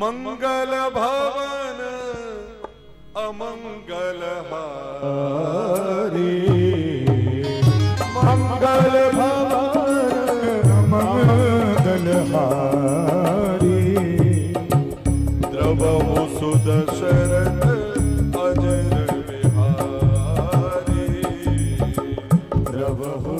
मंगल भवन अमंगल हारी, मंगल भवन अमंगल हारी, द्रवहु सुदशरथ अजर विहारी, द्रवहु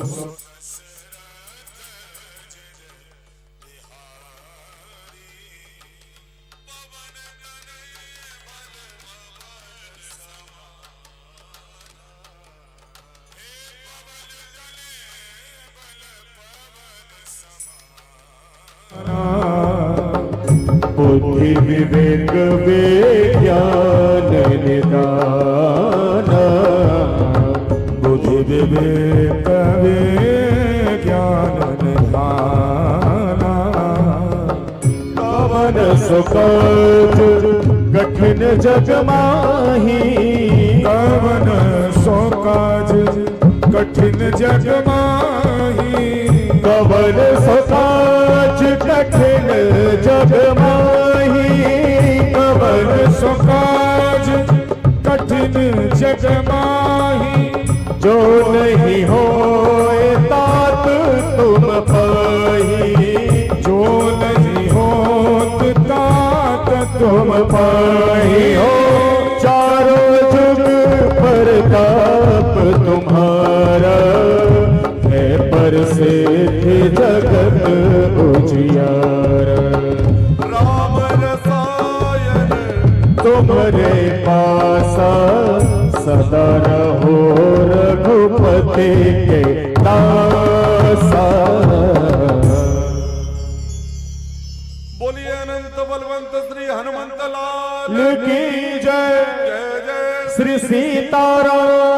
बुद्धि विवेक विज्ञान निदान, बुद्धि विवेक विज्ञान निदान, पवन सुकाज कठिन जग माही, पवन सुकाज कठिन जग माही, पवन सुकाज कठिन जग माही, पवन सुकाज कठिन जग माही, जो नहीं होए तात तुम पाही, जो नहीं होत तात तुम पाही हो, चारों जुग प्रताप तुम्हारा है, पर से जगत उजियारा, राम रसायन तुम्हारे पासा सदा रहो रघुपति के दासा। बोलिए अनंत बलवंत श्री हनुमंत लाल की जय। जय जय श्री सीताराम।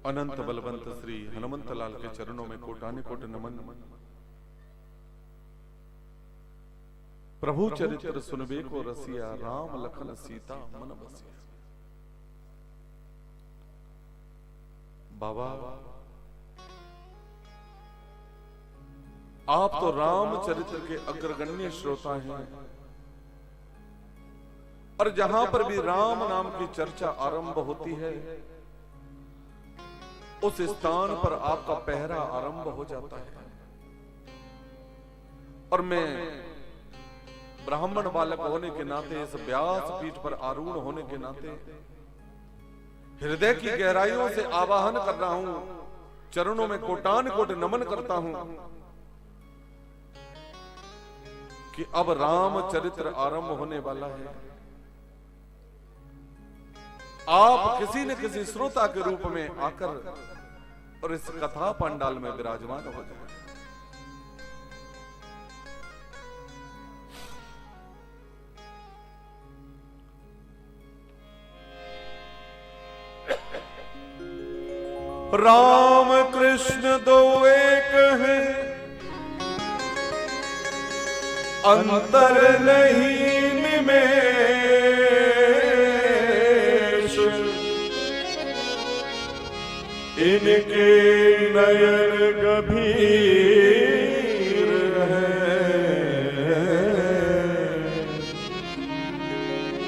अनंत बलवंत श्री हनुमंत लाल के चरणों में कोटाने कोट नमन। प्रभु चरित्र सुनबे को रसिया, राम लखन सीता मन बसिया। बाबा आप तो राम चरित्र के अग्रगण्य श्रोता हैं, और जहां पर भी राम नाम की चर्चा आरंभ होती है उस स्थान पर आपका पहरा आरंभ हो जाता है। और मैं ब्राह्मण बालक होने के नाते, इस व्यास पीठ पर आरूढ़ होने के नाते हृदय की गहराइयों से आवाहन कर रहा हूं, चरणों में कोटान कोट नमन करता हूं कि अब राम चरित्र आरंभ होने वाला है। आप किसी न किसी श्रोता के रूप में आकर और इस कथा पंडाल में विराजमान हो जाए। राम कृष्ण दो एक हैं, अंतर नहीं निमेश, इनके नयन गंभीर हैं,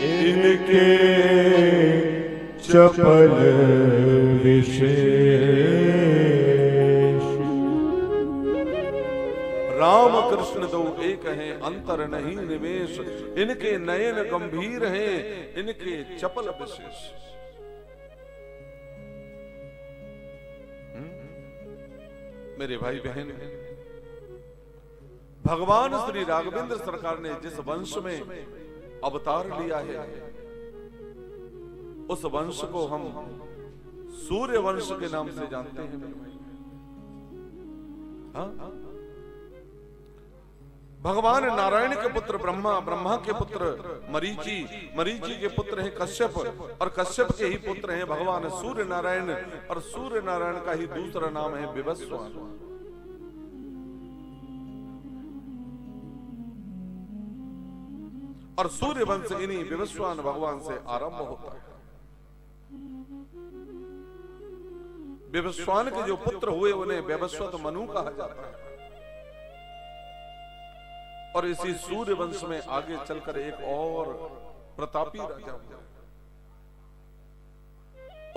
इनके चपल विशेष, राम कृष्ण दो एक हैं, अंतर नहीं निवेश, इनके नयन गंभीर हैं, इनके चपल विशेष। मेरे भाई बहन, भगवान श्री राघवेंद्र सरकार ने जिस वंश में अवतार लिया है, उस वंश को हम सूर्य वंश के नाम से जानते हैं मेरे भाई। हाँ? भगवान नारायण के पुत्र ब्रह्मा, ब्रह्मा के पुत्र मरीचि, मरीचि के पुत्र हैं कश्यप, और कश्यप के ही पुत्र हैं भगवान सूर्य नारायण, और सूर्य नारायण का ही दूसरा नाम है विवस्वान। और सूर्य वंश इन्हीं विवस्वान भगवान से आरंभ होता है। विवस्वान के जो पुत्र हुए उन्हें वैवस्वत मनु कहा जाता है। और इसी सूर्य वंश में आगे चलकर एक और प्रतापी राजा हुआ।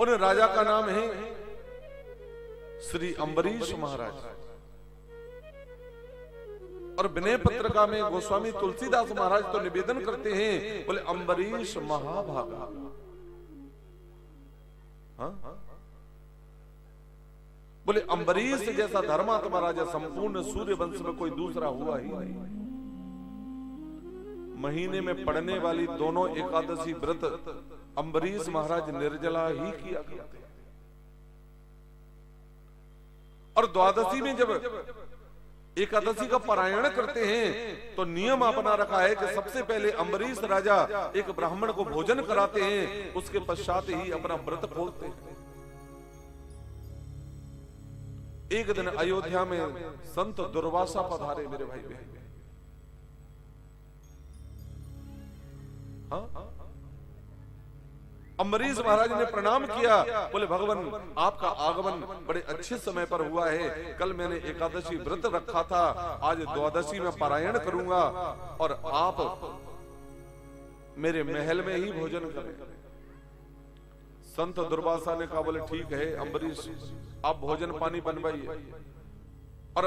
उन राजा का नाम है श्री अम्बरीश महाराज। और विनय पत्रिका में गोस्वामी तुलसीदास महाराज तो निवेदन करते हैं, बोले अम्बरीश महाभागा। हाँ? बोले अम्बरीश जैसा धर्मात्मा राजा संपूर्ण सूर्य वंश में कोई दूसरा हुआ ही नहीं। महीने में पड़ने वाली दोनों एकादशी व्रत अम्बरीश महाराज निर्जला ही किया करते। और द्वादशी में जब एकादशी का पारायण करते हैं तो नियम अपना रखा है कि सबसे पहले अम्बरीश राजा एक ब्राह्मण को भोजन कराते हैं, उसके पश्चात ही अपना व्रत खोलते हैं। एक दिन अयोध्या में संत दुर्वासा पधारे मेरे भाई बहन। हाँ? अम्बरीश महाराज ने प्रणाम किया, बोले भगवान आपका आगमन बड़े अच्छे समय पर हुआ है। कल मैंने एकादशी व्रत रखा था, आज द्वादशी में पारायण करूंगा और आप मेरे महल में ही भोजन करें। संत दुर्वासा ने कहा, बोले ठीक है अम्बरीश आप भोजन पानी बनवाइए। और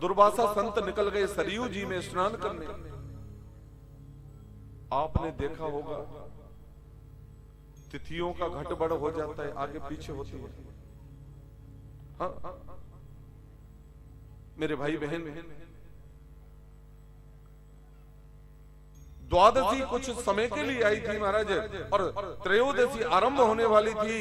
दुर्वासा संत निकल गए सरयू जी में स्नान करने। आपने देखा होगा तिथियों का घटबड़ हो जाता है, आगे पीछे होती है। हाँ? मेरे भाई बहन, द्वादशी कुछ समय के लिए आई थी महाराज और त्रयोदशी आरंभ होने वाली थी।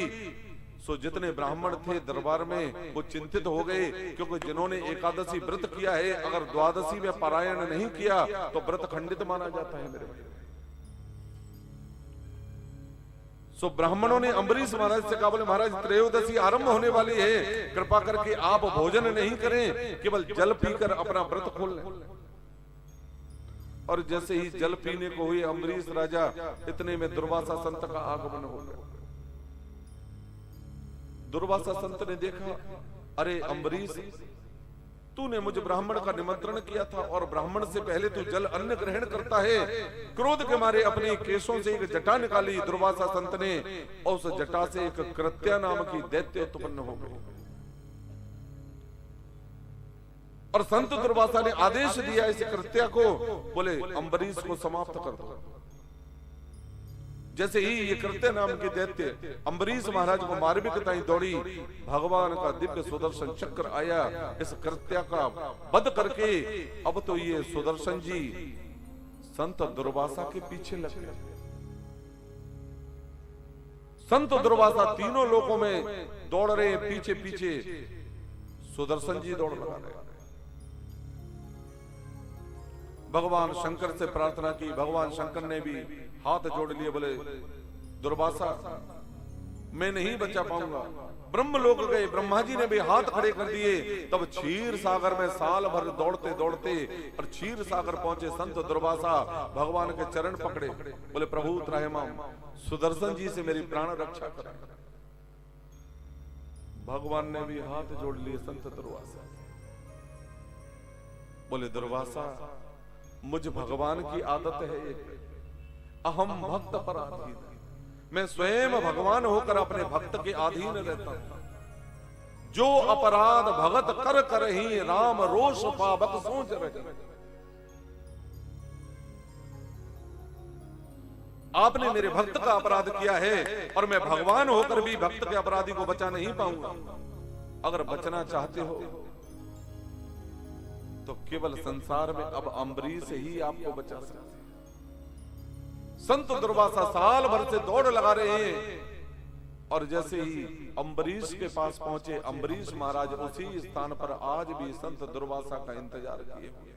सो जितने ब्राह्मण थे दरबार में वो चिंतित हो गए, क्योंकि जिन्होंने एकादशी व्रत किया है अगर द्वादशी में पारायण नहीं किया तो व्रत खंडित माना जाता है मेरे भाई। सो ब्राह्मणों ने अम्बरीश महाराज से कहा, बोले महाराज त्रयोदशी आरंभ होने वाली है, कृपा करके आप भोजन नहीं करें, केवल जल पीकर अपना व्रत खोल लें। और जैसे ही जल पीने को हुए अम्बरीश राजा, इतने में दुर्वासा संत का आगमन हो गया। दुर्वासा संत ने देखा, अरे अम्बरीश तूने मुझे ब्राह्मण का निमंत्रण किया था और ब्राह्मण से पहले तू जल अन्न ग्रहण करता है। क्रोध के मारे अपने केशों से एक जटा निकाली दुर्वासा संत ने, और उस जटा से एक कृत्या नाम की दैत्य उत्पन्न हो गई। और संत दुर्वासा ने आदेश दिया इस कृत्या को, बोले अम्बरीश को समाप्त कर दो। जैसे ही ये कृत्य नाम की दैत्य अम्बरीश महाराज को मारने के ताई दौड़ी, भगवान का दिव्य सुदर्शन चक्र आया, इस कृत्य का वध करके अब तो ये सुदर्शन जी संत दुर्वासा के पीछे लग गए। संत दुर्वासा तीनों लोकों में दौड़ रहे, पीछे पीछे सुदर्शन जी दौड़ लगा रहे। भगवान शंकर से प्रार्थना की, भगवान शंकर ने भी हाथ जोड़ लिए, बोले दुर्वासा मैं नहीं बचा पाऊंगा। ब्रह्म लोक गए, ब्रह्मा जी ने भी हाथ खड़े कर दिए। तब क्षीर सागर में साल भर दौड़ते दौड़ते और क्षीर सागर पहुंचे संत दुर्वासा, भगवान के चरण पकड़े, बोले प्रभु त्राहिमाम सुदर्शन जी से मेरी प्राण रक्षा करें। भगवान ने भी हाथ जोड़ लिए संत दुर्वासा, बोले दुर्वासा मुझ भगवान की आदत है एक, अहम भक्त पर अधीन, मैं स्वयं भगवान होकर अपने भक्त के अधीन रहता हूं। जो अपराध भगत कर कर ही राम रोष पावक सोच रहे। आपने मेरे भक्त का अपराध किया है और मैं भगवान होकर भी भक्त के अपराधी को बचा नहीं पाऊंगा। अगर बचना चाहते हो तो केवल संसार में अब अम्बरीश ही आपको बचा सकते। संत दुर्वासा साल भर से दौड़ लगा रहे हैं और जैसे ही अम्बरीश के पास पहुंचे, अम्बरीश महाराज उसी स्थान पर आज भी संत दुर्वासा का इंतजार किए हुए।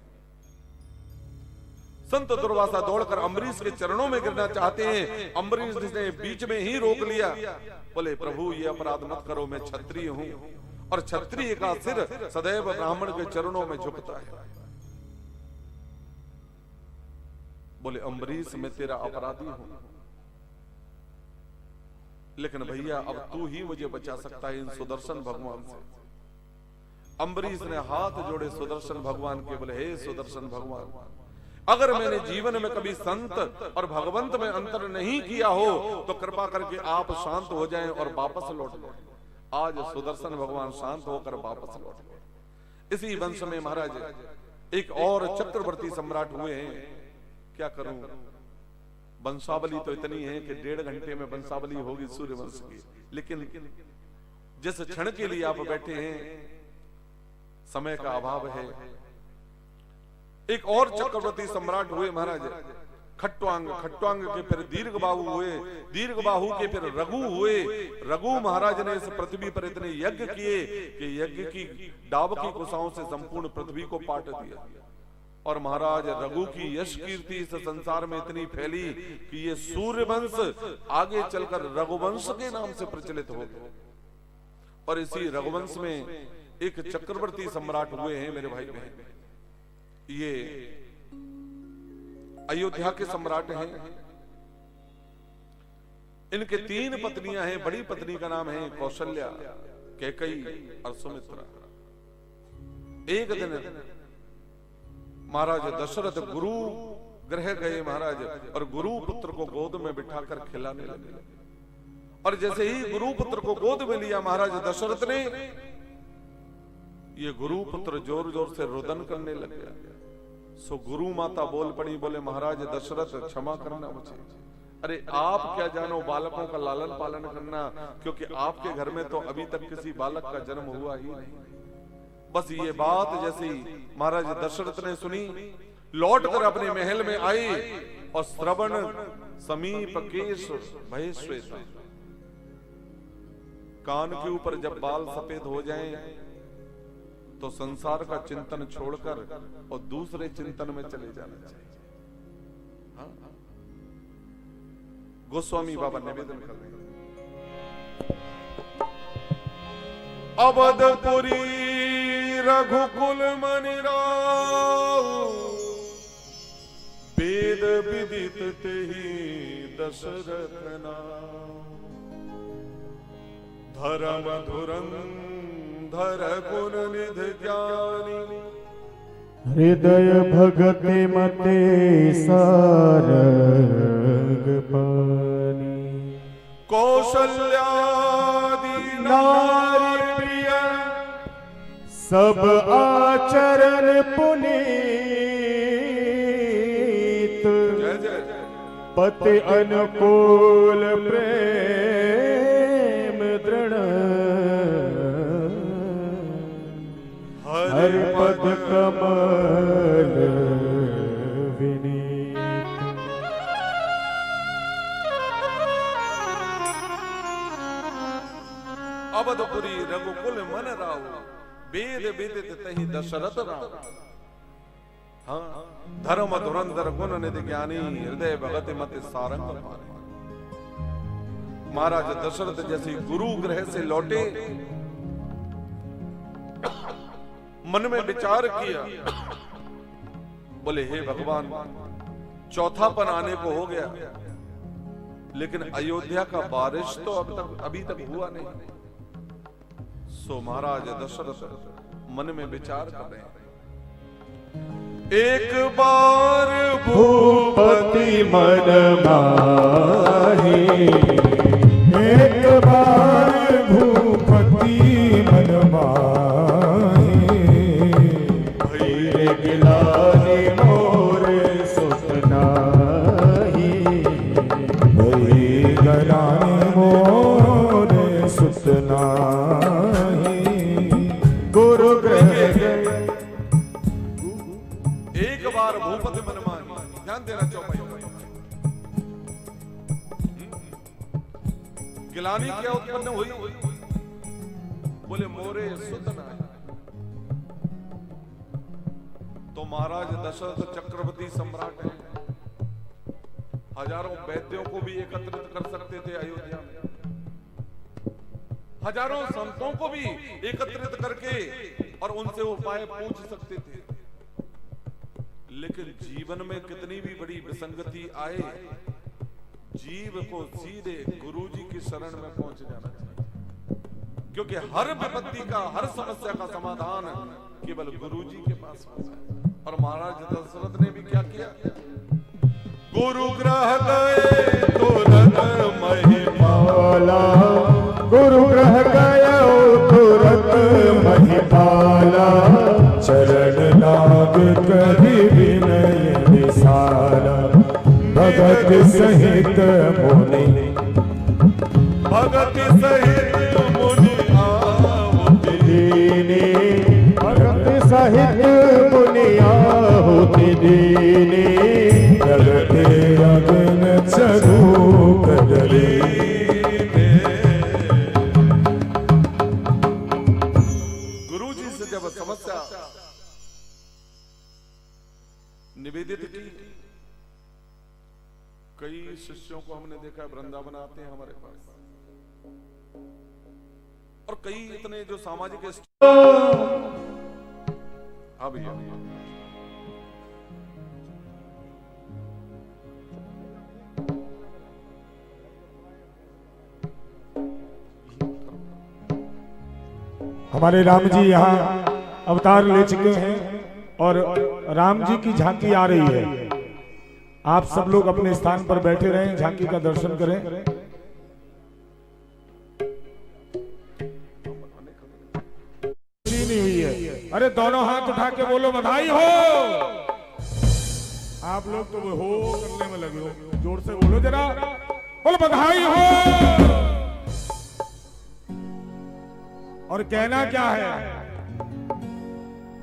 संत दुर्वासा दौड़कर अम्बरीश के चरणों में गिरना चाहते हैं, अम्बरीश ने बीच में ही रोक लिया, बोले प्रभु ये अपराध मत करो, मैं क्षत्रिय हूं और क्षत्रिय का सिर सदैव ब्राह्मण के चरणों में झुकता है। बोले अम्बरीश मैं तेरा अपराधी हूं, लेकिन भैया अब तू ही मुझे बचा सकता है इन सुदर्शन भगवान से। अम्बरीश ने हाथ जोड़े सुदर्शन भगवान के, बोले हे सुदर्शन भगवान, अगर मैंने जीवन में कभी संत और भगवंत में अंतर नहीं किया हो तो कृपा करके आप शांत हो जाएं और वापस लौट जाएं। आज सुदर्शन भगवान शांत होकर वापस लौट गए। इसी वंश में महाराज एक और चक्रवर्ती सम्राट हुए हैं। क्या करूं, वंशावली तो इतनी है कि 1.5 घंटे में वंशावली होगी सूर्यवंश की, लेकिन जिस क्षण के लिए आप बैठे हैं समय का अभाव है। एक और चक्रवर्ती सम्राट हुए महाराज खट्वांग, खट्वांग के फिर दीर्घबाहु हुए, दीर्घबाहु के फिर रघु हुए। रघु महाराज ने इस पृथ्वी पर इतने यज्ञ किए कि यज्ञ की डाब की कुशाओं से संपूर्ण पृथ्वी को पाट दिया। और महाराज रघु की यश कीर्ति इस संसार में इतनी फैली कि ये सूर्यवंश आगे चलकर रघुवंश के नाम से प्रचलित हो गया। और इसी रघुवंश में एक चक्रवर्ती सम्राट हुए हैं मेरे भाई बहन, ये अयोध्या के सम्राट हैं। इनके 3 पत्नियां हैं। बड़ी पत्नी का नाम है कौशल्या, कैकई और सुमित्रा। एक दिन महाराज दशरथ गुरु गृह गए महाराज, और गुरु पुत्र को गोद में बिठाकर खिलाने लगे। और जैसे ही गुरु पुत्र को गोद में लिया महाराज दशरथ ने, ये गुरु पुत्र जोर जोर से रुदन करने लग गया। सो गुरु माता बोल पड़ी, बोले महाराज दशरथ क्षमा करना मुझे। अरे आप क्या जानो बालकों का लालन पालन करना, क्योंकि आपके घर में तो अभी तक किसी बालक का जन्म हुआ ही नहीं। बस ये बात जैसी महाराज दशरथ ने सुनी, लौटकर अपने महल में आए और श्रवण समीप केश भय श्वेता, कान के ऊपर जब बाल सफेद हो जाएं तो संसार का चिंतन छोड़कर और दूसरे चिंतन में चले जाना चाहिए। हाँ? गोस्वामी बाबा निवेदन कर रहे हैं, अवधपुरी रघुकुल मनिराव, वेद विदित तेहि दशरथ नाम, धर्म धुरंधर गुण निधि ज्ञानी, हृदय भगति मते सारंग पानी, कौशल्यादि नारी प्रिय, सब आचरण पुनीत, जय जय पति अनुकूल प्रेम दृढ़, हर पद कमल विनीत। अवधपुरी रघुकुल मन राव, वेद विदित तेहि दशरथ राम। हाँ, धर्म धुरंधर गुण निधि ज्ञानी, हृदय भगति मति सारंग पानी। महाराज दशरथ जैसे गुरु गृह से लौटे, मन में विचार किया, बोले हे भगवान, चौथापन आने को हो गया, लेकिन अयोध्या का बारिश तो अभी तक हुआ नहीं। सो महाराज दशरथ मन में विचार कर रहे हैं, एक बार भूपति मन माही, एक बार भूपति मन माही, भैर गिलानी मोर सुत नाही, भैर गिलानी मोर सुत नाही, गुरु ग्रह एक बार भूपति मन माही। ध्यान देना चौपाई, गिलानी क्या उत्पन्न हुई, बोले मोरे सुत नाही। तो महाराज दशरथ चक्रवर्ती सम्राट हैं, हजारों वैद्यों को भी एकत्रित कर सकते थे अयोध्या में, हजारों संतों को भी एकत्रित करके और उनसे उपाय पूछ सकते थे, लेकिन जीवन में कितनी भी बड़ी विसंगति आए, जीव को सीधे गुरु जी की शरण में पहुंच जाना चाहिए, क्योंकि हर विपत्ति का, हर समस्या का समाधान केवल गुरु जी के पास होता है। और महाराज दशरथ ने भी क्या किया, गुरु ग्रह गए तुरंत महिपाला, गुरु ग्रह गया तुरंत महिपाला, चरण लाग करि विनय विशाला, भगत सहित मुनि, भगत सहित मुनि आहुति दीने, भगत सहित मुनि आहुति दीने, जगते अगन चरु कदली। गुरु जी से जब समस्या निवेदित की, कई शिष्यों को हमने देखा वृंदावन आते हैं हमारे पास, और कई इतने जो सामाजिक भैया हमारे राम जी यहाँ अवतार ले चुके हैं और राम जी की झांकी आ रही है। आप सब लोग अपने स्थान पर बैठे रहें, झांकी का दर्शन करें। नहीं हुई है, अरे दोनों हाथ उठा के बोलो बधाई हो। आप लोग तो वो हो करने में लगे हो, जोर से बोलो जरा, बोलो बधाई हो। और कहना क्या है,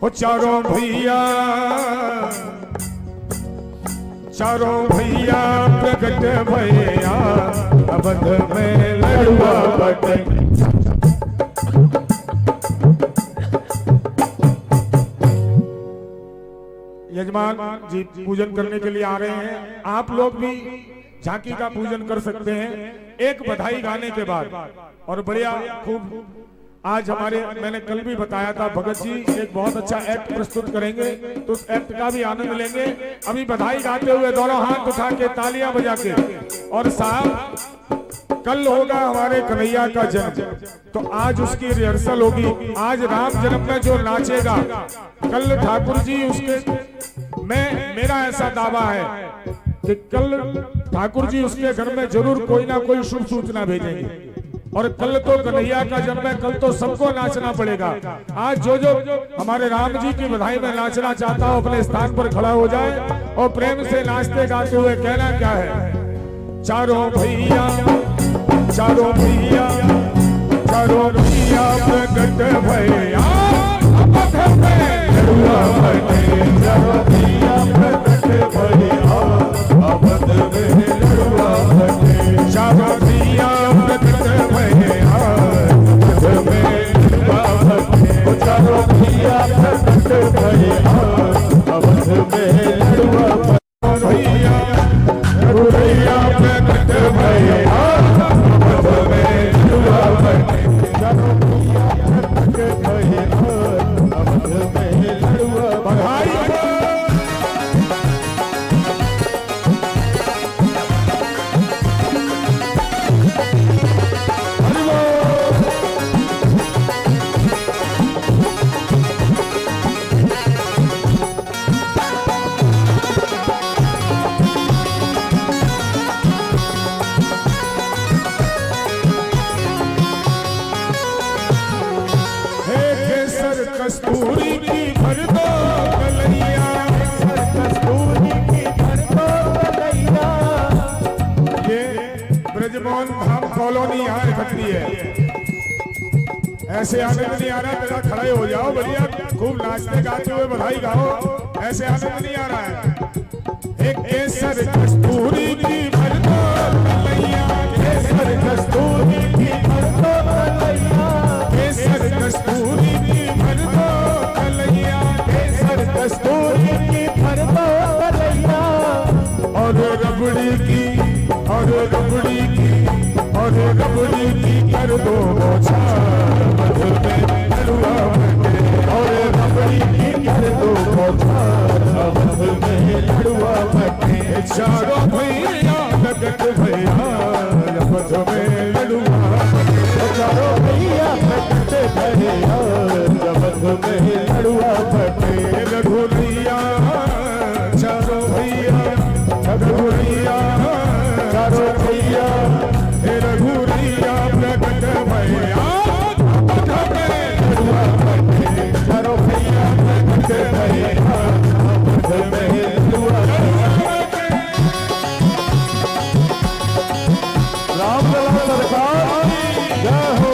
हो चारों भैया, चारों भैया प्रकट भैया, अवध में लड़ुआ बटे। यजमान जी पूजन करने के लिए आ रहे हैं, आप लोग भी झांकी का पूजन कर सकते हैं एक बधाई गाने के बाद। और बढ़िया खूब आज हमारे, मैंने कल भी बताया था, भगत जी एक बहुत अच्छा एक्ट प्रस्तुत करेंगे, तो उस एक्ट का भी आनंद लेंगे। अभी बधाई गाते हुए दोनों हाथ उठा के तालियां बजा के। और साहब कल होगा हमारे कन्हैया का जन्म, तो आज उसकी रिहर्सल होगी। आज राम जन्म में जो नाचेगा, कल ठाकुर जी उसके, मेरा ऐसा दावा है कि कल ठाकुर जी उसके घर में जरूर कोई ना कोई शुभ सूचना भेजेंगे। और कल तो कन्हैया का जन्म है, कल तो सबको नाचना पड़ेगा। आज जो जो हमारे राम जी की बधाई में नाचना चाहता हो अपने स्थान पर खड़ा हो जाए और प्रेम से नाचते गाते हुए कहना क्या है, चारों भैया, चारों भैया, चारों भैया प्रकट भैया, अवध में लड़ुआ बटे। चारों भैया प्रकट भैया, अवध में लड़ुआ बटे। चारों भैया प्रकट भैया, अवध में लड़ुआ बटे। चारों भैया प्रकट भैया, अवध में लड़ुआ बटे। भैया भैया प्रकट भैया, अवध में लड़ुआ बटे। चारों भैया प्रकट भैया, अवध में लड़ुआ बधाई हो। कस्तूरी की भर दो कलैया, कस्तूरी की भर दो कलैया। ये ब्रजमोहन धाम कॉलोनी यहाँ इकट्ठी है। ऐसे आनंद नहीं आ रहा, जरा खड़े हो जाओ, बढ़िया खूब नाचते गाते हुए बधाई गाओ। ऐसे आनंद नहीं आ रहा है। एक केसर कस्तूरी की भर दो कलैया, केसर कस्तूरी की भर दो कलैया, केसर कस्तूरी की भर दो कलैया, केसर कस्तूरी की भर दो कलैया। और रबड़ी की, और रबड़ी की, और रबड़ी की कर दो बौछार, अवध में लड़ुआ बटे। और रबड़ी की कर दो बौछार, अवध में लड़ुआ बटे चारों भैया प्रकट भरे जबंग में लड़ुआ बटे रघुरैया चारों भैया रघुरैया चारों भैया रघुरैया प्रकट भैया लड़ुआ बटे चारों भैया प्रकट भैया जबंग में लड़ुआ बटे। रामलला सरकार जय हो।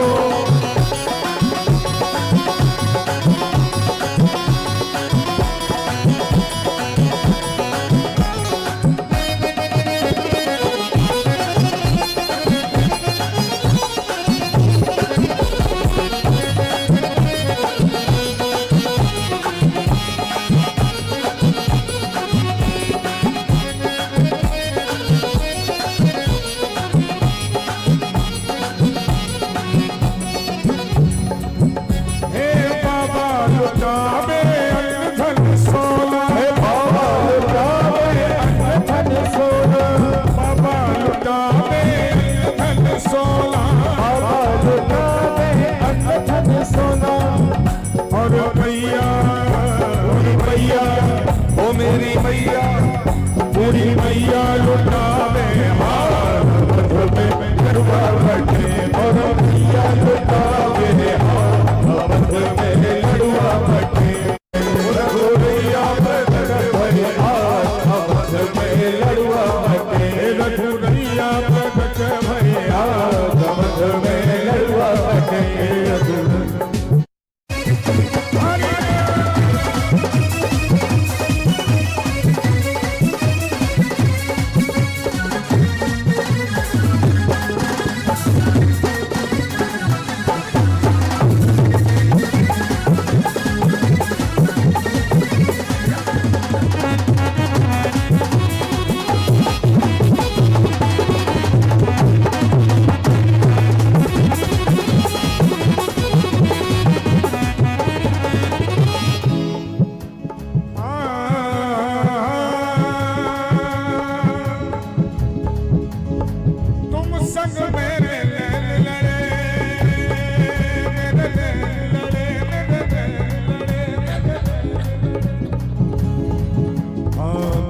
मेरी मैया पूरी मैया लुटावे हार मध में गरुआ बटे और मैया लुटावे हार मध में लड़ुआ बटे रघुरैया प्रकट भरे हार मध में लड़ुआ बटे रघुरैया प्रकट भरे हार मध में लड़ुआ बटे।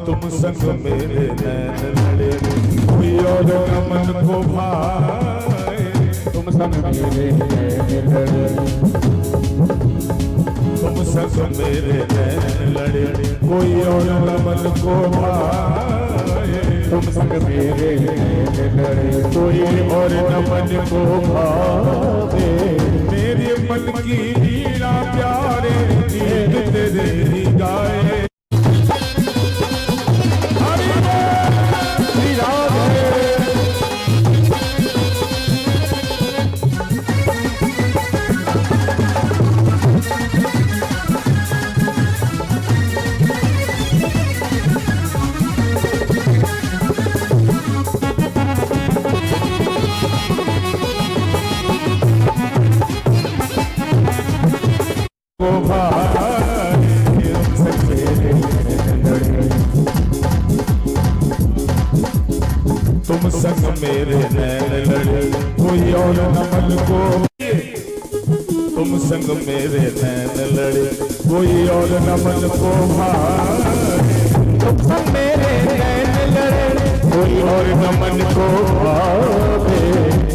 तुम संग मेरे नैन लड़े कोई और न मन को भाए तुम संग मेरे नैन लड़े तुम संग मेरे नैन लड़े कोई और न मन को भाए तुम संग मेरे नैन लड़े कोई और न मन को भावे मेरे मन की लीला प्यारे गीत तेरे ही गाए। तुम संग मेरे नैन लड़े कोई और न मन को तुम संग मेरे नैन लड़े कोई और न मन को भाए तुम संग मेरे नैन लड़े कोई और न मन को भावे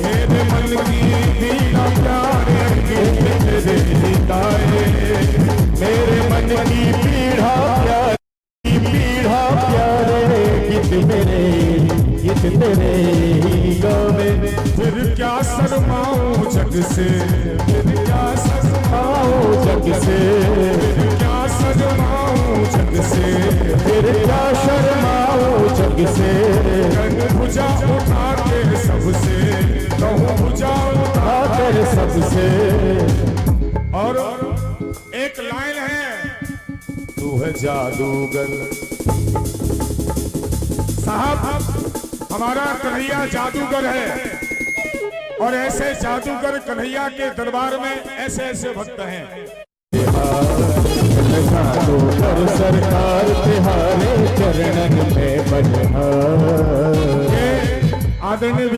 मेरे मन की लीला प्यारे गीत तेरे गाए मेरे मन की पीड़ा प्यारे गीत मेरे गीत तेरे गावे फिर क्या शर्माऊं जग से फिर क्या शर्माऊं जग से फिर क्या शर्माऊं जग से फिर क्या शर्माऊं जग से भुजा उठा के सबसे कहूँ भुजा उठा कर सबसे। और एक लाइन है तू है जादूगर साहब हमारा कन्हैया जादूगर है और ऐसे जादूगर कन्हैया के दरबार में ऐसे ऐसे भक्त हैं। जादूगर सरकार तिहारे चरणन में बलिहार आदरणीय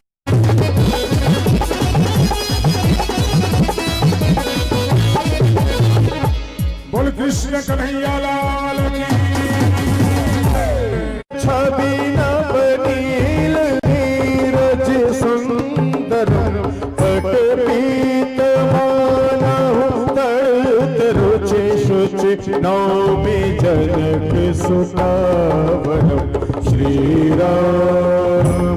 कृष्ण कन्हैया लाल की। छवि नव नील नीरज सुंदर पट पीत मानहु तड़त रुचि शुचि नौमि जनक सुतावरम श्री राम।